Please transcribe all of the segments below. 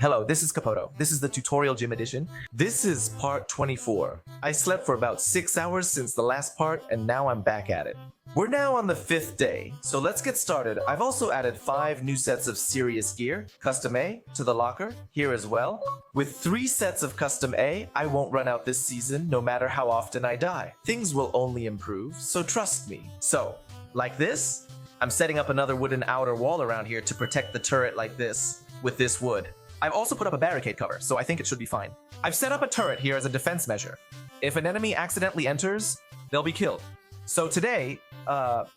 Hello, this is Capoto. This is the tutorial gym edition. This is part 24. I slept for about 6 hours since the last part, and now I'm back at it. We're now on the 5th day, so let's get started. I've also added 5 new sets of serious gear, custom A, to the locker, here as well. With 3 sets of custom A, I won't run out this season no matter how often I die. Things will only improve, so trust me. So, like this, I'm setting up another wooden outer wall around here to protect the turret like this, with this wood. I've also put up a barricade cover, so I think it should be fine. I've set up a turret here as a defense measure. If an enemy accidentally enters, they'll be killed. So today, the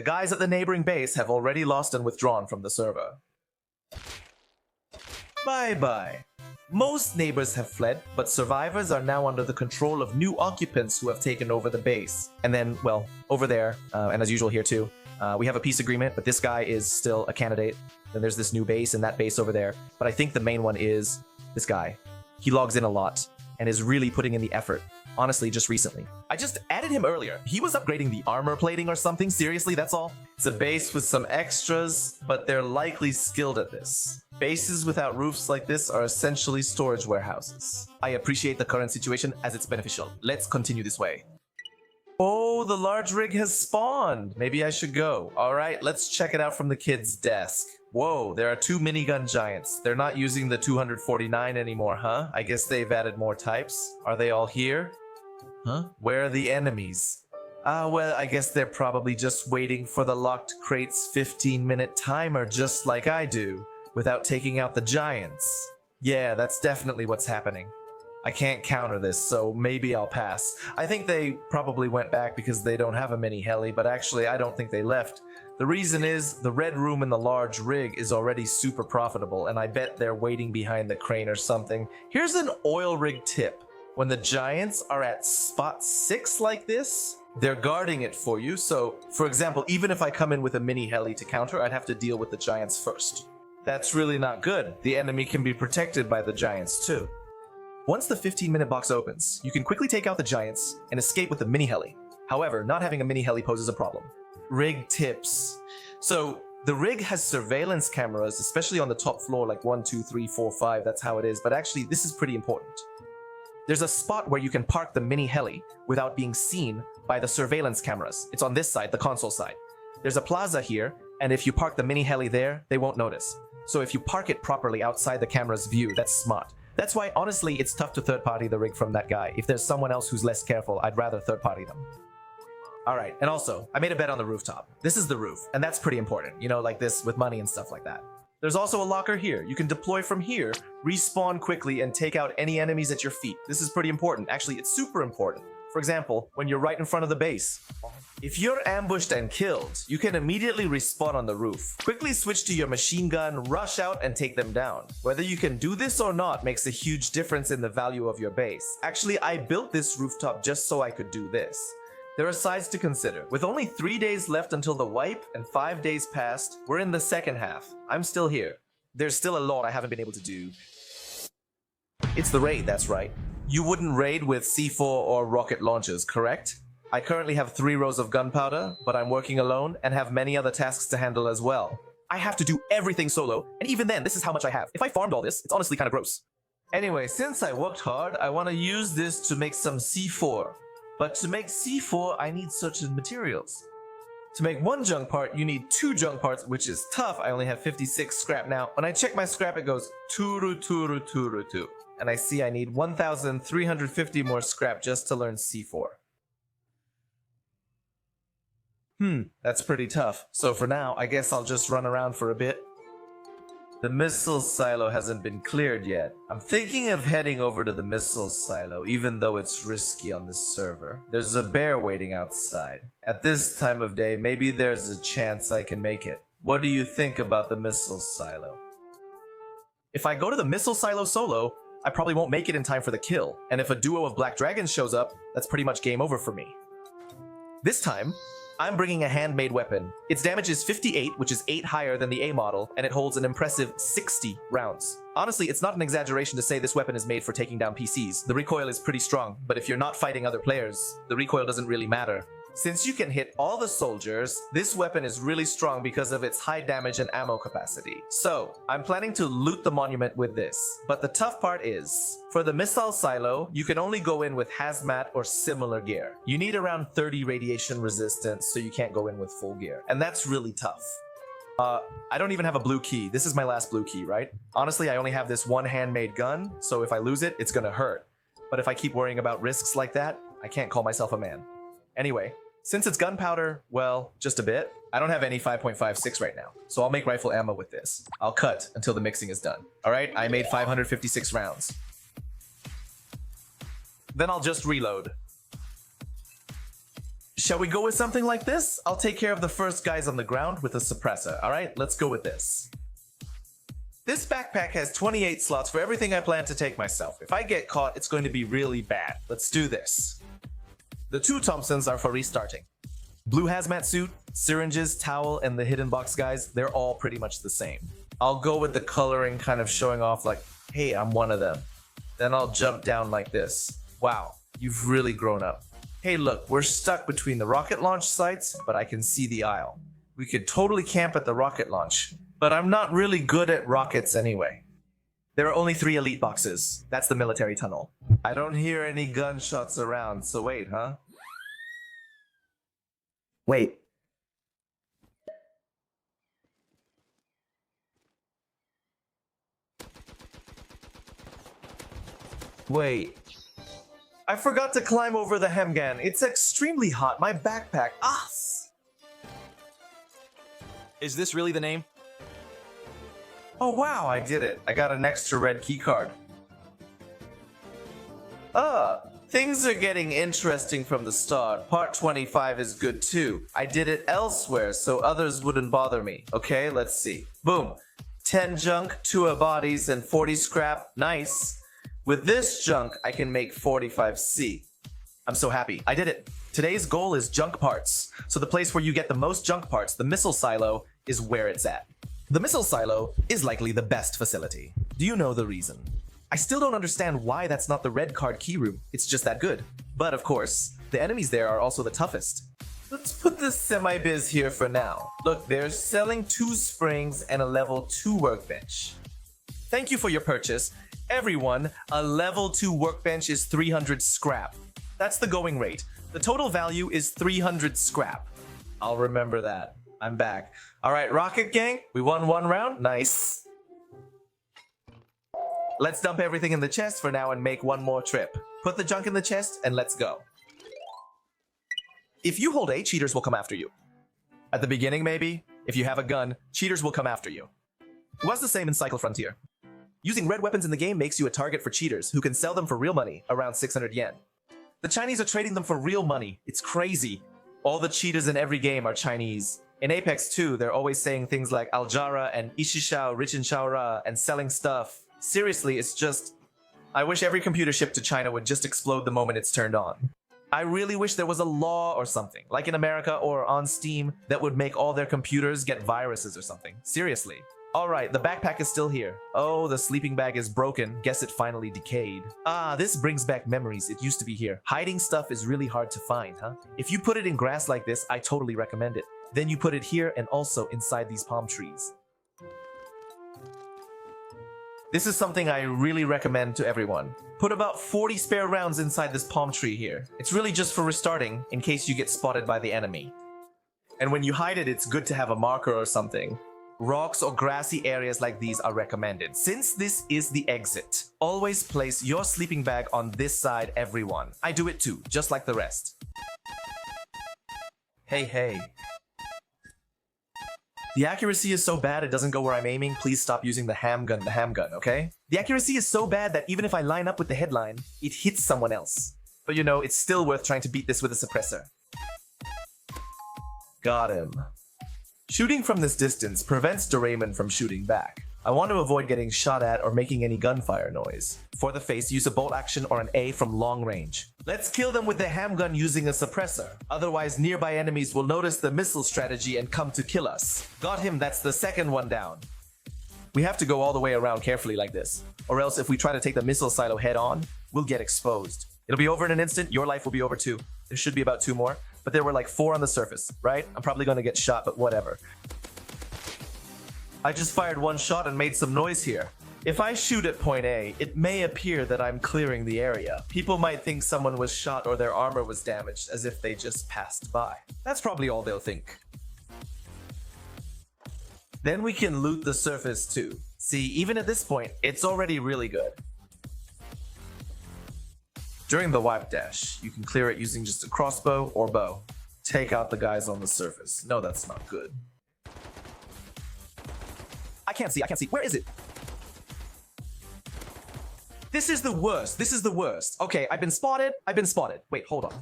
guys at the neighboring base have already lost and withdrawn from the server. Bye-bye. Most neighbors have fled, but survivors are now under the control of new occupants who have taken over the base. And then, well, over there, and as usual here too, we have a peace agreement, but this guy is still a candidate. Then there's this new base and that base over there. But I think the main one is this guy. He logs in a lot and is really putting in the effort. Honestly, just recently. I just added him earlier. He was upgrading the armor plating or something. Seriously, that's all. It's a base with some extras, but they're likely skilled at this. Bases without roofs like this are essentially storage warehouses. I appreciate the current situation as it's beneficial. Let's continue this way. Oh, the large rig has spawned. Maybe I should go. All right, let's check it out from the kid's desk. Whoa, there are 2 minigun giants. They're not using the 249 anymore, huh? I guess they've added more types. Are they all here? Huh? Where are the enemies? Well, I guess they're probably just waiting for the locked crate's 15-minute timer just like I do, without taking out the giants. Yeah, that's definitely what's happening. I can't counter this, so maybe I'll pass. I think they probably went back because they don't have a mini heli, but actually I don't think they left. The reason is, the red room in the large rig is already super profitable, and I bet they're waiting behind the crane or something. Here's an oil rig tip. When the giants are at spot 6 like this, they're guarding it for you, so, for example, even if I come in with a mini heli to counter, I'd have to deal with the giants first. That's really not good. The enemy can be protected by the giants too. Once the 15-minute box opens, you can quickly take out the giants and escape with the mini heli. However, not having a mini heli poses a problem. Rig tips. So, the rig has surveillance cameras, especially on the top floor, like 1, 2, 3, 4, 5, that's how it is, but actually this is pretty important. There's a spot where you can park the mini heli without being seen by the surveillance cameras. It's on this side, the console side. There's a plaza here, and if you park the mini heli there, they won't notice. So if you park it properly outside the camera's view, that's smart. That's why, honestly, it's tough to third-party the rig from that guy. If there's someone else who's less careful, I'd rather third-party them. Alright, and also, I made a bet on the rooftop. This is the roof, and that's pretty important. You know, like this, with money and stuff like that. There's also a locker here. You can deploy from here, respawn quickly, and take out any enemies at your feet. This is pretty important. Actually, it's super important. For example, when you're right in front of the base. If you're ambushed and killed, you can immediately respawn on the roof. Quickly switch to your machine gun, rush out, and take them down. Whether you can do this or not makes a huge difference in the value of your base. Actually, I built this rooftop just so I could do this. There are sides to consider. With only 3 days left until the wipe and 5 days past, we're in the second half. I'm still here. There's still a lot I haven't been able to do. It's the raid, that's right. You wouldn't raid with C4 or rocket launchers, correct? I currently have 3 rows of gunpowder, but I'm working alone and have many other tasks to handle as well. I have to do everything solo, and even then, this is how much I have. If I farmed all this, it's honestly kind of gross. Anyway, since I worked hard, I want to use this to make some C4. But to make C4, I need certain materials. To make 1 junk part, you need 2 junk parts, which is tough. I only have 56 scrap now. When I check my scrap, it goes turu turu turu tu. And I see I need 1,350 more scrap just to learn C4. That's pretty tough. So for now, I guess I'll just run around for a bit. The missile silo hasn't been cleared yet. I'm thinking of heading over to the missile silo, even though it's risky on this server. There's a bear waiting outside. At this time of day, maybe there's a chance I can make it. What do you think about the missile silo? If I go to the missile silo solo, I probably won't make it in time for the kill. And if a duo of black dragons shows up, that's pretty much game over for me. This time, I'm bringing a handmade weapon. Its damage is 58, which is 8 higher than the A model, and it holds an impressive 60 rounds. Honestly, it's not an exaggeration to say this weapon is made for taking down PCs. The recoil is pretty strong, but if you're not fighting other players, the recoil doesn't really matter. Since you can hit all the soldiers, this weapon is really strong because of its high damage and ammo capacity. So, I'm planning to loot the monument with this. But the tough part is, for the missile silo, you can only go in with hazmat or similar gear. You need around 30 radiation resistance, so you can't go in with full gear. And that's really tough. I don't even have a blue key. This is my last blue key, right? Honestly, I only have this one handmade gun, so if I lose it, it's gonna hurt. But if I keep worrying about risks like that, I can't call myself a man. Anyway, since it's gunpowder, well, just a bit. I don't have any 5.56 right now, so I'll make rifle ammo with this. I'll cut until the mixing is done. Alright, I made 556 rounds. Then I'll just reload. Shall we go with something like this? I'll take care of the first guys on the ground with a suppressor. Alright, let's go with this. This backpack has 28 slots for everything I plan to take myself. If I get caught, it's going to be really bad. Let's do this. The 2 Thompsons are for restarting. Blue hazmat suit, syringes, towel, and the hidden box guys, they're all pretty much the same. I'll go with the coloring kind of showing off like, hey, I'm one of them. Then I'll jump down like this. Wow, you've really grown up. Hey look, we're stuck between the rocket launch sites, but I can see the aisle. We could totally camp at the rocket launch, but I'm not really good at rockets anyway. There are only 3 elite boxes. That's the military tunnel. I don't hear any gunshots around, so wait, huh? Wait. Wait. I forgot to climb over the Hemgan. It's extremely hot. My backpack. Ah! Is this really the name? Oh wow, I did it. I got an extra red keycard. Things are getting interesting from the start. Part 25 is good too. I did it elsewhere so others wouldn't bother me. Okay, let's see. Boom. 10 junk, 2 bodies, and 40 scrap. Nice. With this junk, I can make 45C. I'm so happy. I did it. Today's goal is junk parts. So the place where you get the most junk parts, the missile silo, is where it's at. The missile silo is likely the best facility. Do you know the reason? I still don't understand why that's not the red card key room. It's just that good. But of course, the enemies there are also the toughest. Let's put this semi-biz here for now. Look, they're selling 2 springs and a level 2 workbench. Thank you for your purchase. Everyone, a level 2 workbench is 300 scrap. That's the going rate. The total value is 300 scrap. I'll remember that. I'm back. Alright, Rocket Gang, we won 1 round. Nice. Let's dump everything in the chest for now and make 1 more trip. Put the junk in the chest and let's go. If you hold A, cheaters will come after you. At the beginning, maybe. If you have a gun, cheaters will come after you. It was the same in Cycle Frontier. Using red weapons in the game makes you a target for cheaters who can sell them for real money, around 600 yen. The Chinese are trading them for real money. It's crazy. All the cheaters in every game are Chinese. In Apex 2, they're always saying things like Aljara and Ishishao, Richin Shaora, and selling stuff. Seriously, it's just... I wish every computer shipped to China would just explode the moment it's turned on. I really wish there was a law or something, like in America or on Steam, that would make all their computers get viruses or something. Seriously. Alright, the backpack is still here. Oh, the sleeping bag is broken. Guess it finally decayed. Ah, this brings back memories. It used to be here. Hiding stuff is really hard to find, huh? If you put it in grass like this, I totally recommend it. Then you put it here and also inside these palm trees. This is something I really recommend to everyone. Put about 40 spare rounds inside this palm tree here. It's really just for restarting in case you get spotted by the enemy. And when you hide it, it's good to have a marker or something. Rocks or grassy areas like these are recommended. Since this is the exit, always place your sleeping bag on this side, everyone. I do it too, just like the rest. Hey. The accuracy is so bad it doesn't go where I'm aiming. Please stop using the ham gun, okay? The accuracy is so bad that even if I line up with the headline, it hits someone else. But you know, it's still worth trying to beat this with a suppressor. Got him. Shooting from this distance prevents Doraemon from shooting back. I want to avoid getting shot at or making any gunfire noise. For the face, use a bolt action or an A from long range. Let's kill them with the handgun using a suppressor. Otherwise, nearby enemies will notice the missile strategy and come to kill us. Got him, that's the second one down. We have to go all the way around carefully like this. Or else if we try to take the missile silo head on, we'll get exposed. It'll be over in an instant, your life will be over too. There should be about 2 more. but there were like 4 on the surface, right? I'm probably gonna get shot, but whatever. I just fired 1 shot and made some noise here. If I shoot at point A, it may appear that I'm clearing the area. People might think someone was shot or their armor was damaged, as if they just passed by. That's probably all they'll think. Then we can loot the surface too. See, even at this point, it's already really good. During the wipe dash, you can clear it using just a crossbow or bow. Take out the guys on the surface. No, that's not good. I can't see. Where is it? This is the worst. Okay, I've been spotted. Wait, hold on.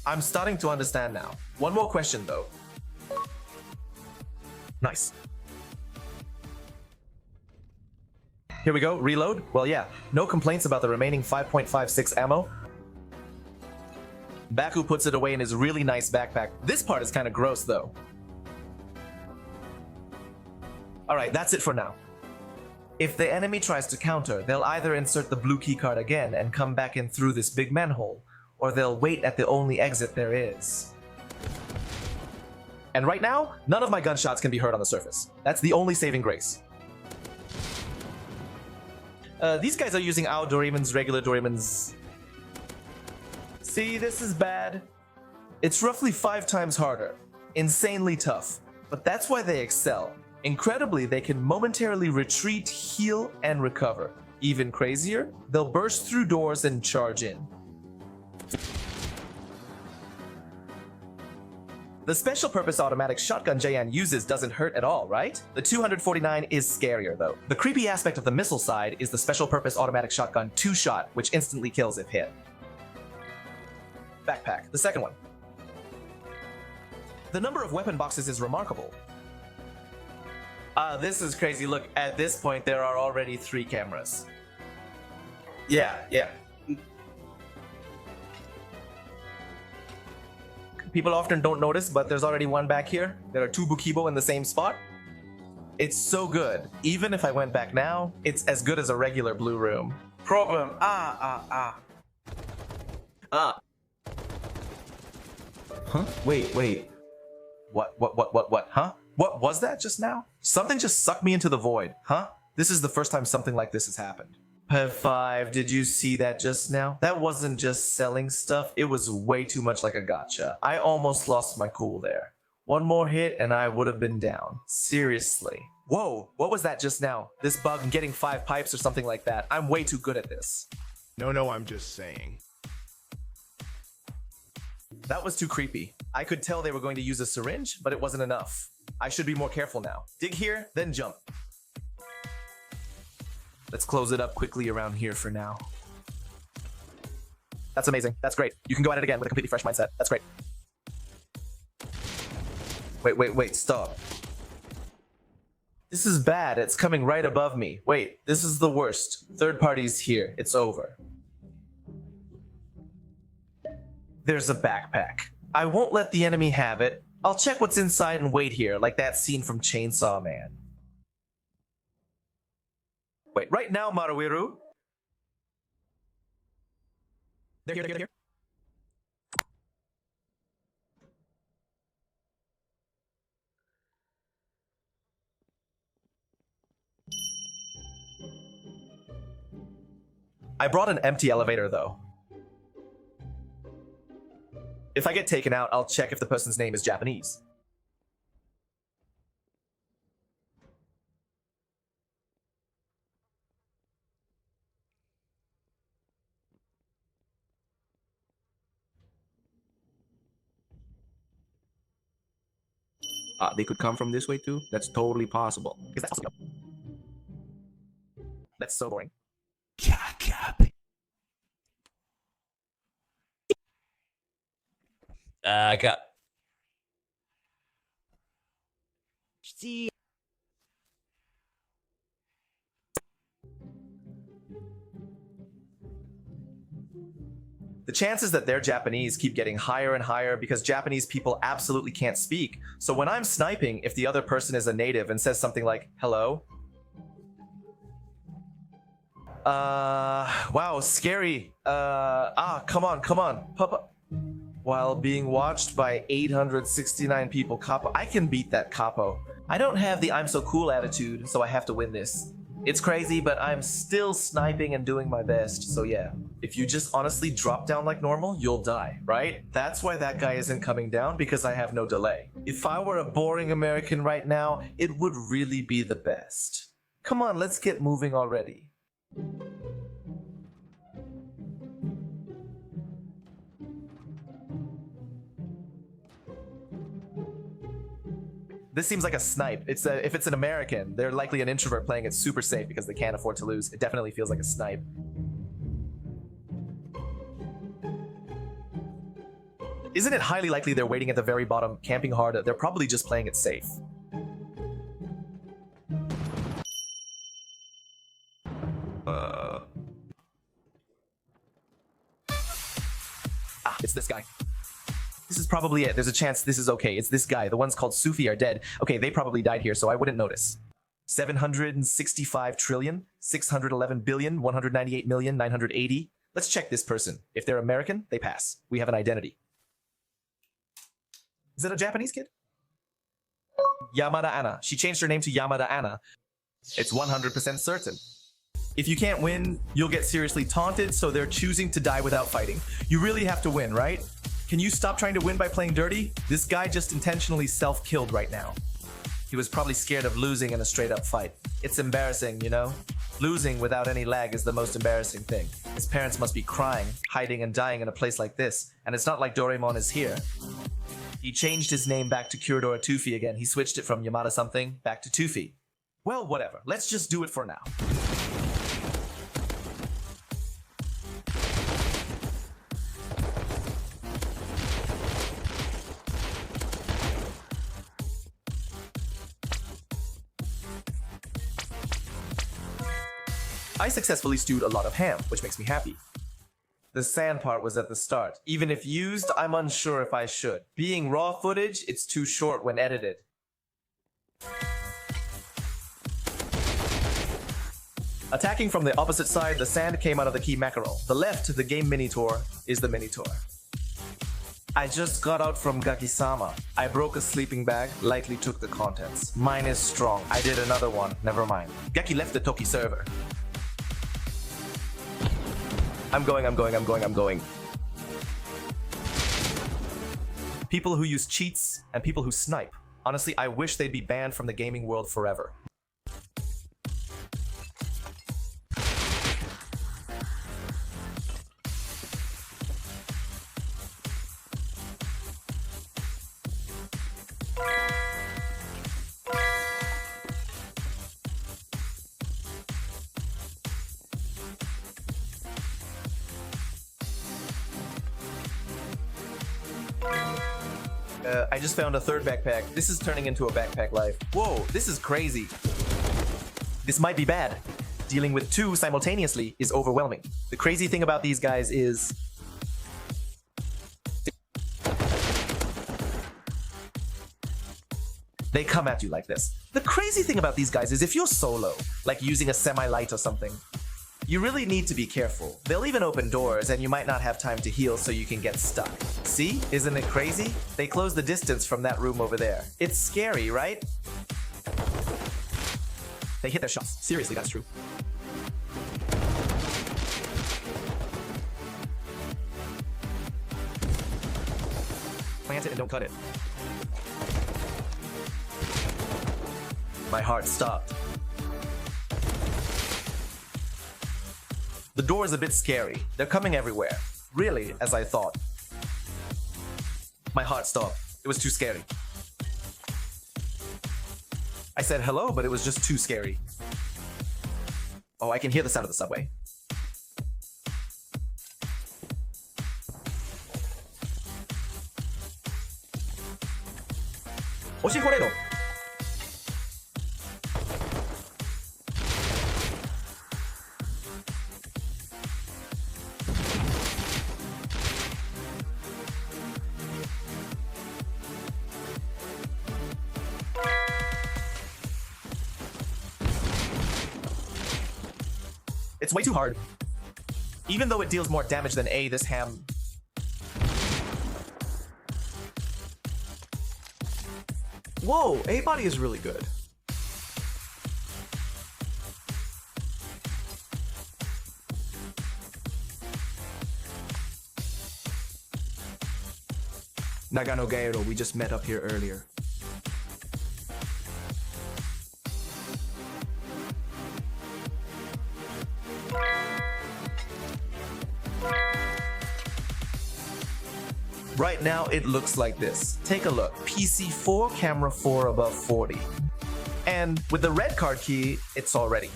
I'm starting to understand now. One more question though. Nice. Here we go, reload. Well, yeah, no complaints about the remaining 5.56 ammo. Baku puts it away in his really nice backpack. This part is kind of gross though. Alright, that's it for now. If the enemy tries to counter, they'll either insert the blue keycard again and come back in through this big manhole, or they'll wait at the only exit there is. And right now, none of my gunshots can be heard on the surface. That's the only saving grace. These guys are using our Doraemon's regular Doraemon's. See, this is bad. It's roughly 5 times harder. Insanely tough. But that's why they excel. Incredibly, they can momentarily retreat, heal, and recover. Even crazier, they'll burst through doors and charge in. The special purpose automatic shotgun Jayan uses doesn't hurt at all, right? The 249 is scarier though. The creepy aspect of the missile side is the special purpose automatic shotgun 2-shot, which instantly kills if hit. Backpack, the second one. The number of weapon boxes is remarkable. This is crazy. Look, at this point there are already 3 cameras. Yeah. People often don't notice, but there's already 1 back here. There are 2 Bukibo in the same spot. It's so good. Even if I went back now, it's as good as a regular blue room. Problem. Huh? Wait. What? Huh? What was that just now? Something just sucked me into the void. Huh? This is the first time something like this has happened. Pev 5, did you see that just now? That wasn't just selling stuff, it was way too much like a gotcha. I almost lost my cool there. 1 more hit and I would have been down. Seriously. Whoa, what was that just now? This bug getting 5 pipes or something like that. I'm way too good at this. No, I'm just saying. That was too creepy. I could tell they were going to use a syringe, but it wasn't enough. I should be more careful now. Dig here, then jump. Let's close it up quickly around here for now. That's amazing. That's great. You can go at it again with a completely fresh mindset. That's great. Wait, stop. This is bad. It's coming right above me. Wait, this is the worst. Third party's here. It's over. There's a backpack. I won't let the enemy have it. I'll check what's inside and wait here, like that scene from Chainsaw Man. Wait, right now, Maruiru. They're here. I brought an empty elevator, though. If I get taken out, I'll check if the person's name is Japanese. They could come from this way too? That's totally possible. Is that possible? That's so boring. Got. The chances that they're Japanese keep getting higher and higher because Japanese people absolutely can't speak. So when I'm sniping, if the other person is a native and says something like, hello, Wow, scary. Come on, come on. Papa. While being watched by 869 people, Capo. I can beat that Capo. I don't have the I'm so cool attitude, so I have to win this. It's crazy, but I'm still sniping and doing my best, so yeah. If you just honestly drop down like normal, you'll die, right? That's why that guy isn't coming down, because I have no delay. If I were a boring American right now, it would really be the best. Come on, let's get moving already. This seems like a snipe. If it's an American, they're likely an introvert playing it super safe because they can't afford to lose. It definitely feels like a snipe. Isn't it highly likely they're waiting at the very bottom, camping hard? They're probably just playing it safe. It's this guy. This is probably it. There's a chance this is okay. It's this guy. The ones called Sufi are dead. Okay, they probably died here, so I wouldn't notice. 765 trillion, 611 billion, 198 million, 980. Let's check this person. If they're American, they pass. We have an identity. Is it a Japanese kid? Yamada Anna. She changed her name to Yamada Anna. It's 100% certain. If you can't win, you'll get seriously taunted, so they're choosing to die without fighting. You really have to win, right? Can you stop trying to win by playing dirty? This guy just intentionally self-killed right now. He was probably scared of losing in a straight-up fight. It's embarrassing, you know? Losing without any lag is the most embarrassing thing. His parents must be crying, hiding and dying in a place like this, and it's not like Doraemon is here. He changed his name back to Kurodora Tufi again. He switched it from Yamada something back to Tufi. Well, whatever. Let's just do it for now. I successfully stewed a lot of ham, which makes me happy. The sand part was at the start. Even if used, I'm unsure if I should. Being raw footage, it's too short when edited. Attacking from the opposite side, the sand came out of the key mackerel. The left, the game mini-tour, is the mini-tour. I just got out from Gaki-sama. I broke a sleeping bag, likely took the contents. Mine is strong. I did another one, never mind. Gaki left the Toki server. I'm going. People who use cheats and people who snipe. Honestly, I wish they'd be banned from the gaming world forever. I just found a third backpack. This is turning into a backpack life. Whoa, this is crazy. This might be bad. Dealing with two simultaneously is overwhelming. The crazy thing about these guys is... they come at you like this. The crazy thing about these guys is if you're solo, like using a semi-light or something, you really need to be careful. They'll even open doors and you might not have time to heal so you can get stuck. See? Isn't it crazy? They close the distance from that room over there. It's scary, right? They hit their shots. Seriously, that's true. Plant it and don't cut it. My heart stopped. The door is a bit scary. They're coming everywhere. Really, as I thought. My heart stopped. It was too scary. I said hello, but it was just too scary. Oh, I can hear the sound of the subway. Oshihorero! It's way too hard. Even though it deals more damage than A, this ham... Whoa, A body is really good. Nagano Gairo, we just met up here earlier. Right now, it looks like this. Take a look. PC 4, camera 4 above 40. And with the red card key, it's already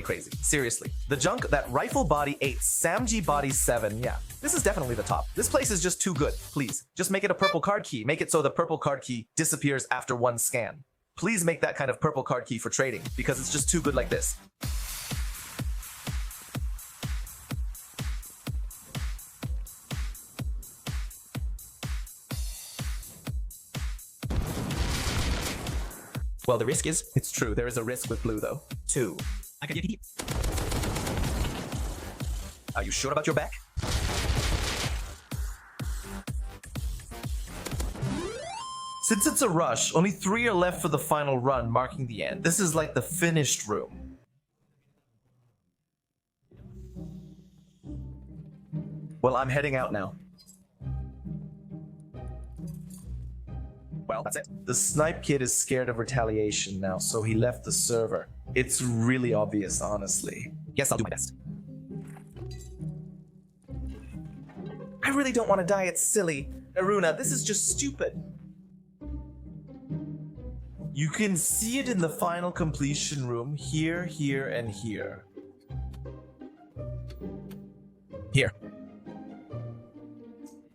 crazy. Seriously. The junk, that rifle body 8, Samji body 7, yeah. This is definitely the top. This place is just too good. Please, just make it a purple card key. Make it so the purple card key disappears after one scan. Please make that kind of purple card key for trading, because it's just too good like this. Well, the risk is... It's true, there is a risk with blue though. 2. I could get Are you sure about your back? Since it's a rush, only 3 are left for the final run, marking the end. This is like the finished room. Well, I'm heading out now. Well, that's it. The Snipe Kid is scared of retaliation now, so he left the server. It's really obvious, honestly. Yes, I'll do my best. I really don't want to die, it's silly. Aruna, this is just stupid. You can see it in the final completion room, here, here, and here. Here.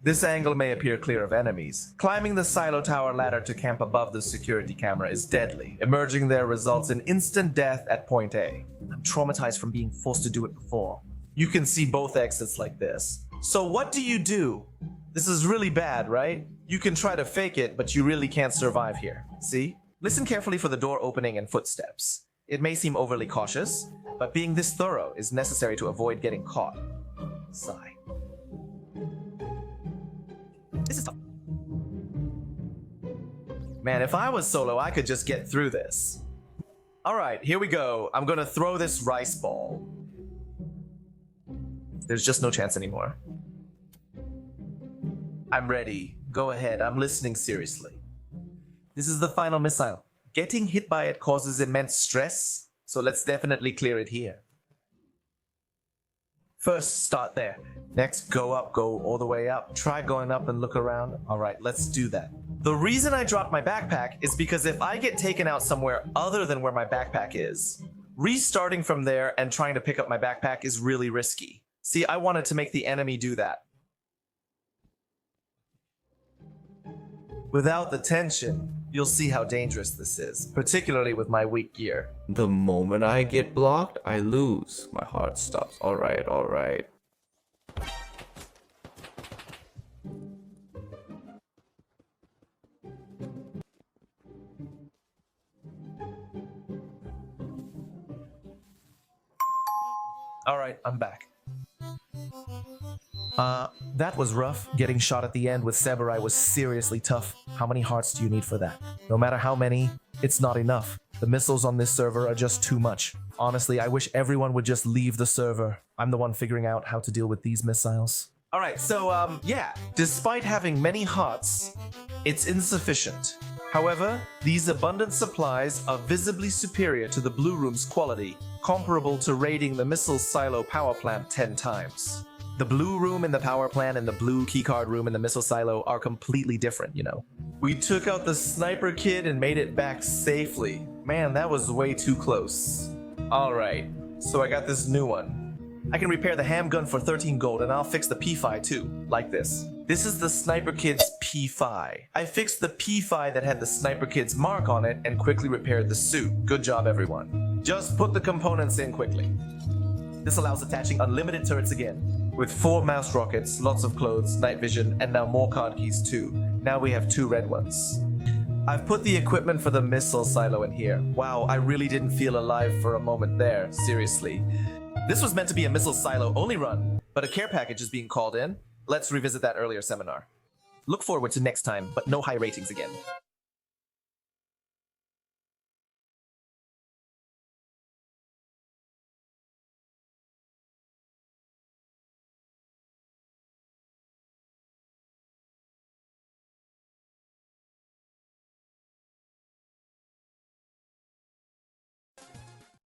This angle may appear clear of enemies. Climbing the silo tower ladder to camp above the security camera is deadly. Emerging there results in instant death at point A. I'm traumatized from being forced to do it before. You can see both exits like this. So what do? This is really bad, right? You can try to fake it, but you really can't survive here. See? Listen carefully for the door opening and footsteps. It may seem overly cautious, but being this thorough is necessary to avoid getting caught. Sigh. This is tough. Man, if I was solo, I could just get through this. Alright, here we go. I'm gonna throw this rice ball. There's just no chance anymore. I'm ready. Go ahead, I'm listening seriously. This is the final missile. Getting hit by it causes immense stress, so let's definitely clear it here. First, start there. Next, go up, go all the way up. Try going up and look around. Alright, let's do that. The reason I dropped my backpack is because if I get taken out somewhere other than where my backpack is, restarting from there and trying to pick up my backpack is really risky. See, I wanted to make the enemy do that. Without the tension, you'll see how dangerous this is, particularly with my weak gear. The moment I get blocked, I lose. My heart stops. Alright, alright. Alright, I'm back. That was rough. Getting shot at the end with Seburai was seriously tough. How many hearts do you need for that? No matter how many, it's not enough. The missiles on this server are just too much. Honestly, I wish everyone would just leave the server. I'm the one figuring out how to deal with these missiles. Alright, so, yeah. Despite having many hearts, it's insufficient. However, these abundant supplies are visibly superior to the Blue Room's quality, comparable to raiding the missile silo power plant 10 times. The blue room in the power plant and the blue keycard room in the missile silo are completely different, you know. We took out the Sniper Kid and made it back safely. Man, that was way too close. Alright, so I got this new one. I can repair the handgun for 13 gold and I'll fix the P-Fi too, like this. This is the Sniper Kid's P-Fi. I fixed the P-Fi that had the Sniper Kid's mark on it and quickly repaired the suit. Good job, everyone. Just put the components in quickly. This allows attaching unlimited turrets again. With 4 mouse rockets, lots of clothes, night vision, and now more card keys too. Now we have 2 red ones. I've put the equipment for the missile silo in here. Wow, I really didn't feel alive for a moment there, seriously. This was meant to be a missile silo only run, but a care package is being called in. Let's revisit that earlier seminar. Look forward to next time, but no high ratings again.